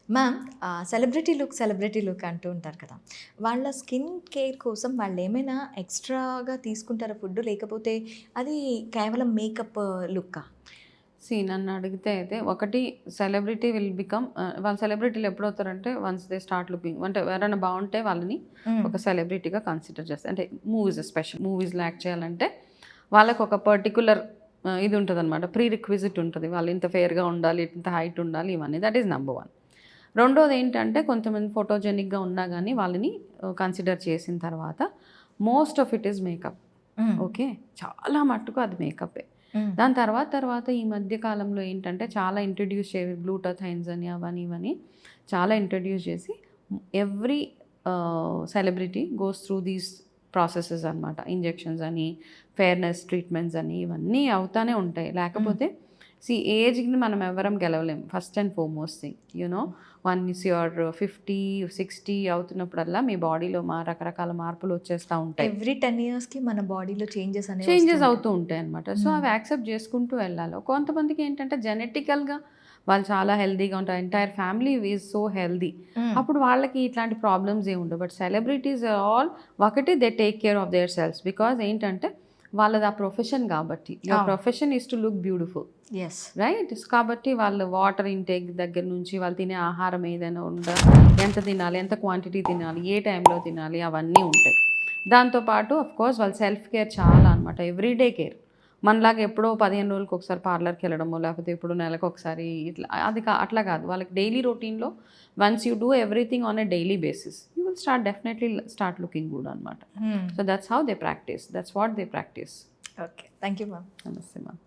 Ma'am celebrity look అంటూ ఉంటారు కదా! వాళ్ళ స్కిన్ కేర్ కోసం వాళ్ళేమైనా ఎక్స్‌ట్రాగా తీసుకుంటారా ఫుడ్డు? లేకపోతే అది కేవలం మేకప్ లుక్కా? నన్ను అడిగితే అయితే ఒకటి సెలబ్రిటీ విల్ బికమ్ వాళ్ళు సెలబ్రిటీలు ఎప్పుడవుతారంటే వన్స్ దే స్టార్ట్ లుకింగ్ అంటే ఎవరైనా బాగుంటే వాళ్ళని హ్మ్. ఒక సెలబ్రిటీగా కన్సిడర్ చేస్తారు. అంటే మూవీస్ ఎస్పెషల్ మూవీస్లో యాక్ట్ చేయాలంటే వాళ్ళకి ఒక పర్టిక్యులర్ ఇది ఉంటుంది అనమాట. ప్రీ రిక్విజిట్ ఉంటుంది. వాళ్ళు ఇంత ఫేర్గా ఉండాలి, ఇంత హైట్ ఉండాలి, ఇవన్నీ దట్ ఈస్ నెంబర్ వన్. రెండోది ఏంటంటే కొంతమంది ఫోటోజెనిక్గా ఉన్నా కానీ వాళ్ళని కన్సిడర్ చేసిన తర్వాత most of it is makeup. హ్మ్. ఓకే, చాలా మట్టుకు అది మేకప్పే. హ్మ్. దాని తర్వాత ఈ మధ్య కాలంలో ఏంటంటే చాలా ఇంట్రడ్యూస్ గ్లూటాథైన్స్ అని అవని ఇవని చాలా ఇంట్రడ్యూస్ చేసి every celebrity goes through these processes అనమాట. ఇంజెక్షన్స్ అని, ఫెయిర్నెస్ ట్రీట్మెంట్స్ అని ఇవన్నీ అవుతానే ఉంటాయి. హ్మ్. లేకపోతే ఏజ్ని మనం ఎవరం గెలవలేం. First and foremost thing once your 50, 60 అవుతున్నప్పుడల్లా మీ బాడీలో రకరకాల మార్పులు వచ్చేస్తూ ఉంటాయి. ఎవ్రీ 10 ఇయర్స్‌కి మన బాడీలో చేంజెస్ అనేవి వస్తూ చేంజెస్ ఉంటాయి. అవుతూ ఉంటాయన్నమాట. సో, హ్మ్. అవి యాక్సెప్ట్ చేసుకుంటూ వెళ్ళాలి. కొంతమందికి ఏంటంటే జెనెటికల్‌గా వాళ్ళు చాలా హెల్తీగా ఉంటారు. Entire family is so healthy. Hmm. అప్పుడు వాళ్ళకి ఇట్లాంటి ప్రాబ్లమ్స్ ఏమి ఉండవు. బట్ సెలబ్రిటీస్ ఆల్ ఒకటి they take care of their selfs. Because ఏంటంటే వాళ్ళది ఆ ప్రొఫెషన్ కాబట్టి. యువర్ అవును. Profession is to look beautiful. Yes. Right? కాబట్టి వాళ్ళు వాటర్ ఇంటేక్ దగ్గర నుంచి వాళ్ళు తినే ఆహారం ఏదైనా ఎంత తినాలి, ఎంత క్వాంటిటీ తినాలి, ఏ టైంలో తినాలి, అవన్నీ ఉంటాయి. దాంతోపాటు ఆఫ్‌కోర్స్ వాళ్ళ సెల్ఫ్ కేర్ చాలా అనమాట. Everyday care. మనలాగా ఎప్పుడో 15 రోజులకి ఒకసారి పార్లర్‌కి వెళ్ళడమో, లేకపోతే ఎప్పుడో నెలకొకసారి ఇట్లా అది అట్లా కాదు. వాళ్ళకి డైలీ రొటీన్‌లో once you do everything on a daily basis, you will definitely start looking good అనమాట. హ్మ్. So that's how they practice. That's what they practice. Okay. Thank you ma'am. నమస్తే మ్యామ్.